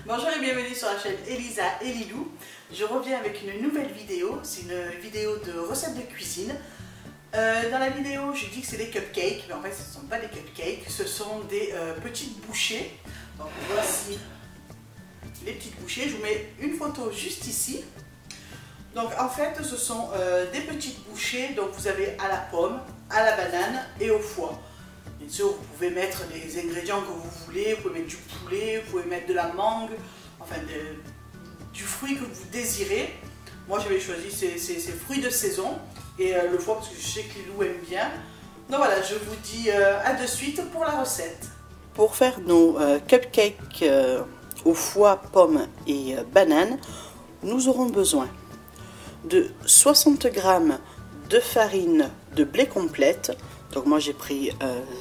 Bonjour et bienvenue sur la chaîne Elisa et Lilou. Je reviens avec une nouvelle vidéo. C'est une vidéo de recettes de cuisine. Dans la vidéo, je dis que c'est des cupcakes, mais en fait ce ne sont pas des cupcakes, ce sont des petites bouchées. Donc voici les petites bouchées. Je vous mets une photo juste ici. Donc en fait ce sont des petites bouchées, donc vous avez à la pomme, à la banane et au foie. Bien sûr, vous pouvez mettre les ingrédients que vous voulez, vous pouvez mettre du poulet, vous pouvez mettre de la mangue, enfin du fruit que vous désirez. Moi j'avais choisi ces fruits de saison et le foie parce que je sais que Lilou aime bien. Donc voilà, je vous dis à de suite pour la recette. Pour faire nos cupcakes au foie, pommes et bananes, nous aurons besoin de 60 g de farine de blé complète. Donc moi j'ai pris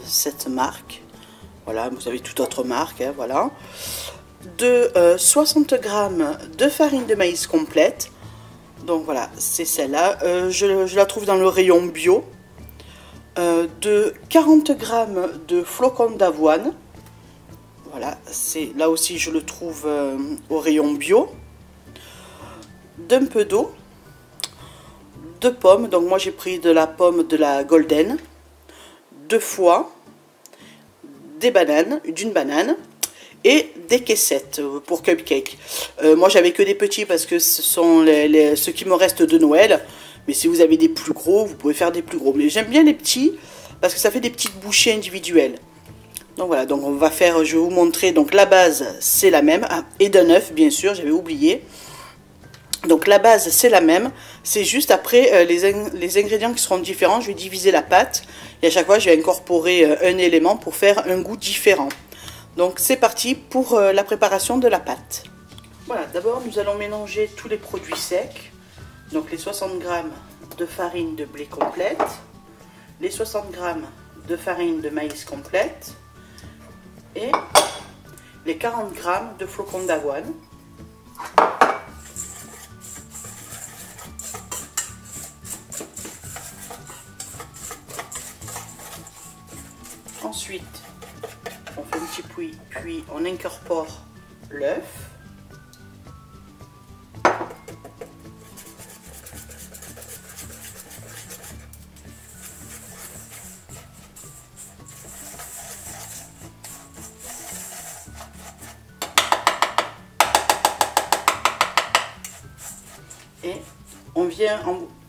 cette marque, voilà, vous avez toute autre marque, hein, voilà. De 60 g de farine de maïs complète, donc voilà, c'est celle-là, je la trouve dans le rayon bio. De 40 g de flocons d'avoine, voilà, c'est là aussi je le trouve au rayon bio. D'un peu d'eau, de pommes, donc moi j'ai pris de la pomme de la golden, de foie, des bananes, d'une banane et des caissettes pour cupcake. Moi j'avais que des petits parce que ce sont ceux qui me restent de Noël, mais si vous avez des plus gros, vous pouvez faire des plus gros. Mais j'aime bien les petits parce que ça fait des petites bouchées individuelles. Donc voilà, donc on va faire, je vais vous montrer, donc la base c'est la même, et d'un œuf bien sûr, j'avais oublié. Donc la base c'est la même, c'est juste après les ingrédients qui seront différents, je vais diviser la pâte et à chaque fois je vais incorporer un élément pour faire un goût différent. Donc c'est parti pour la préparation de la pâte. Voilà, d'abord nous allons mélanger tous les produits secs, donc les 60 g de farine de blé complète, les 60 g de farine de maïs complète et les 40 g de flocons d'avoine. Ensuite, on fait un petit puits, puis on incorpore l'œuf. Et on vient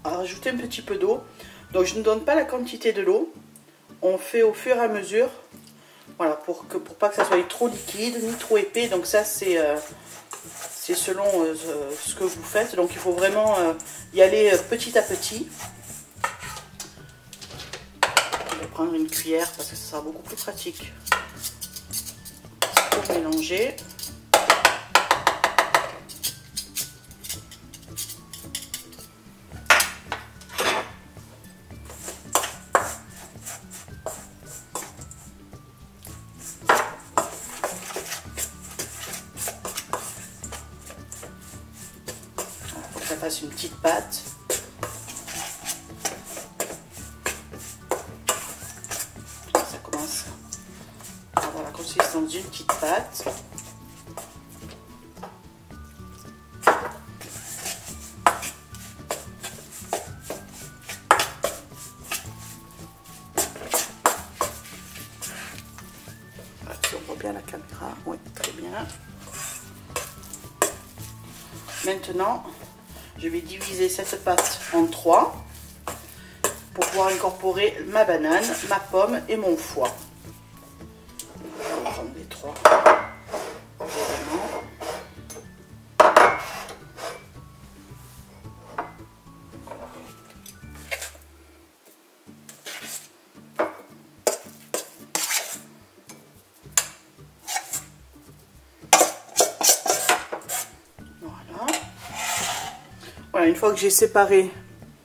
rajouter un petit peu d'eau. Donc je ne donne pas la quantité de l'eau. On fait au fur et à mesure, voilà, pour pas que ça soit trop liquide ni trop épais. Donc ça c'est selon ce que vous faites. Donc il faut vraiment y aller petit à petit. Je vais prendre une cuillère parce que ça sera beaucoup plus pratique pour mélanger. Ça fasse une petite pâte. Ça commence à avoir la consistance d'une petite pâte. Voilà, si on voit bien la caméra, oui, très bien. Maintenant, je vais diviser cette pâte en 3 pour pouvoir incorporer ma banane, ma pomme et mon foie. Je vais prendre les 3 éléments. Voilà, une fois que j'ai séparé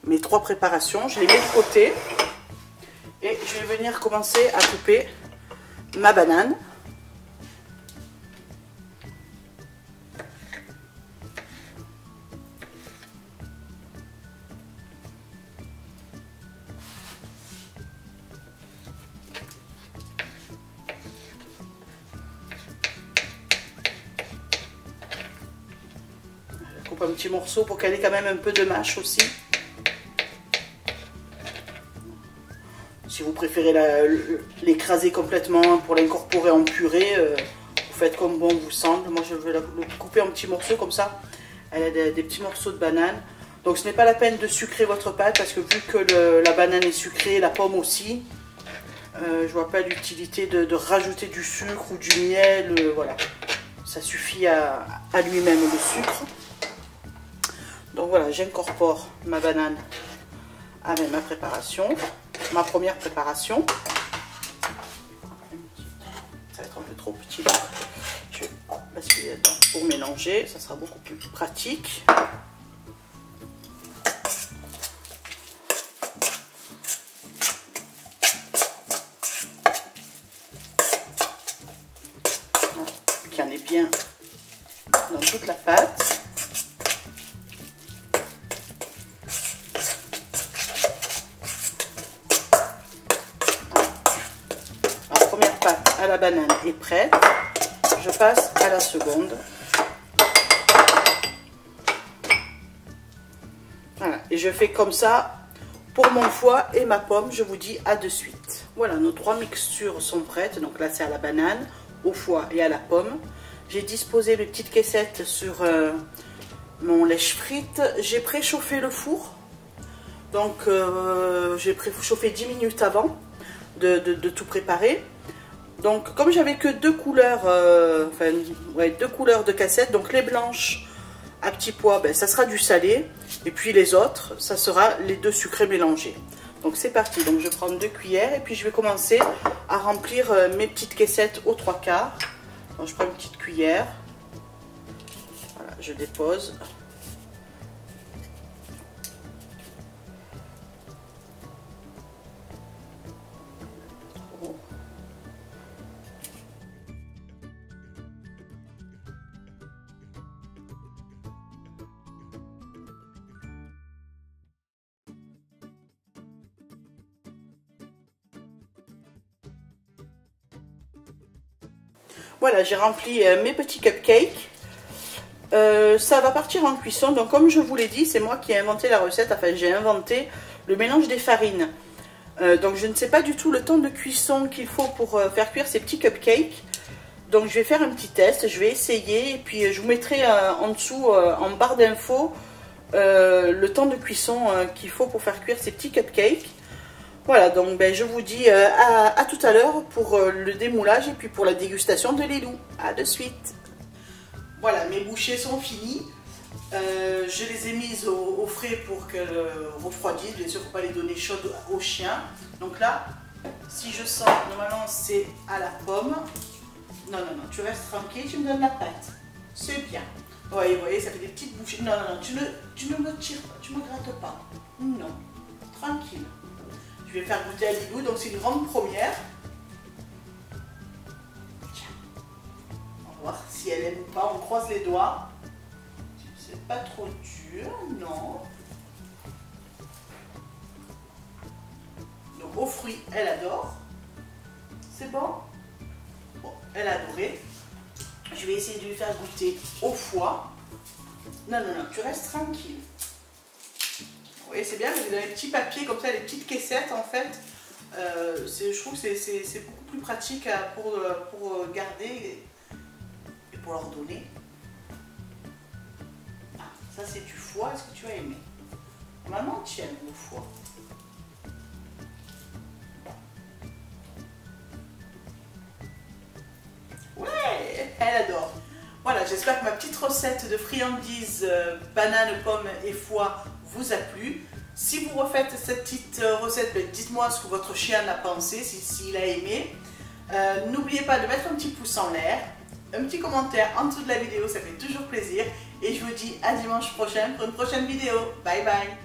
mes 3 préparations, je les mets de côté et je vais venir commencer à couper ma banane. coupe un petit morceau pour qu'elle ait quand même un peu de mâche aussi. Si vous préférez l'écraser complètement pour l'incorporer en purée, vous faites comme bon vous semble. Moi je vais le couper en petits morceaux comme ça. Elle a des petits morceaux de banane. Donc ce n'est pas la peine de sucrer votre pâte parce que vu que la banane est sucrée, la pomme aussi, je vois pas l'utilité de rajouter du sucre ou du miel. Voilà, ça suffit à lui-même le sucre. Donc voilà, j'incorpore ma banane avec ma préparation, ma première préparation. Ça va être un peu trop petit, donc je vais basculer dedans pour mélanger, ça sera beaucoup plus pratique. Qu'il y en ait bien dans toute la pâte. La première pâte à la banane est prête. Je passe à la seconde. Voilà, et je fais comme ça pour mon foie et ma pomme. Je vous dis à de suite. Voilà, nos trois mixtures sont prêtes. Donc là, c'est à la banane, au foie et à la pomme. J'ai disposé mes petites caissettes sur mon lèche frite. J'ai préchauffé le four. Donc, j'ai préchauffé 10 minutes avant de tout préparer. Donc, comme j'avais que deux couleurs, deux couleurs de cassette, donc les blanches à petits pois, ben, ça sera du salé. Et puis les autres, ça sera les deux sucrés mélangés. Donc c'est parti. Donc je prends 2 cuillères et puis je vais commencer à remplir mes petites caissettes aux 3/4. Donc je prends une petite cuillère. Voilà, je dépose. Voilà, j'ai rempli mes petits cupcakes. Ça va partir en cuisson. Donc comme je vous l'ai dit, c'est moi qui ai inventé la recette. Enfin, j'ai inventé le mélange des farines. Donc je ne sais pas du tout le temps de cuisson qu'il faut pour faire cuire ces petits cupcakes. Donc je vais faire un petit test, je vais essayer. Et puis je vous mettrai en dessous, en barre d'infos, le temps de cuisson qu'il faut pour faire cuire ces petits cupcakes. Voilà, donc ben, je vous dis à tout à l'heure pour le démoulage et puis pour la dégustation de Lilou. À de suite. Voilà, mes bouchées sont finies. Je les ai mises au frais pour qu'elles refroidissent. Bien sûr, il ne faut pas les donner chaudes aux chiens. Donc là, si je sens, normalement c'est à la pomme. Non, non, non, tu restes tranquille, tu me donnes la pâte. C'est bien. Ouais, vous voyez, ça fait des petites bouchées. Non, non, non, tu ne me tires pas, tu ne me grattes pas. Non, tranquille. Je vais faire goûter à Lilou, donc c'est une grande première. Tiens. On va voir si elle aime ou pas, on croise les doigts. C'est pas trop dur, non. Donc aux fruits, elle adore. C'est bon? Bon, elle a adoré. Je vais essayer de lui faire goûter au foie. Non, non, non, tu restes tranquille. Vous voyez, c'est bien, vous avez des petits papiers comme ça, les petites caissettes en fait. Je trouve que c'est beaucoup plus pratique pour garder et pour leur donner. Ah, ça c'est du foie, est-ce que tu as aimé? Normalement, tu aimes le foie. Ouais, elle adore. Voilà, j'espère que ma petite recette de friandises, bananes, pommes et foie vous a plu. Si vous refaites cette petite recette, dites-moi ce que votre chien a pensé, s'il a aimé. N'oubliez pas de mettre un petit pouce en l'air, un petit commentaire en dessous de la vidéo, ça fait toujours plaisir. Et je vous dis à dimanche prochain pour une prochaine vidéo. Bye bye.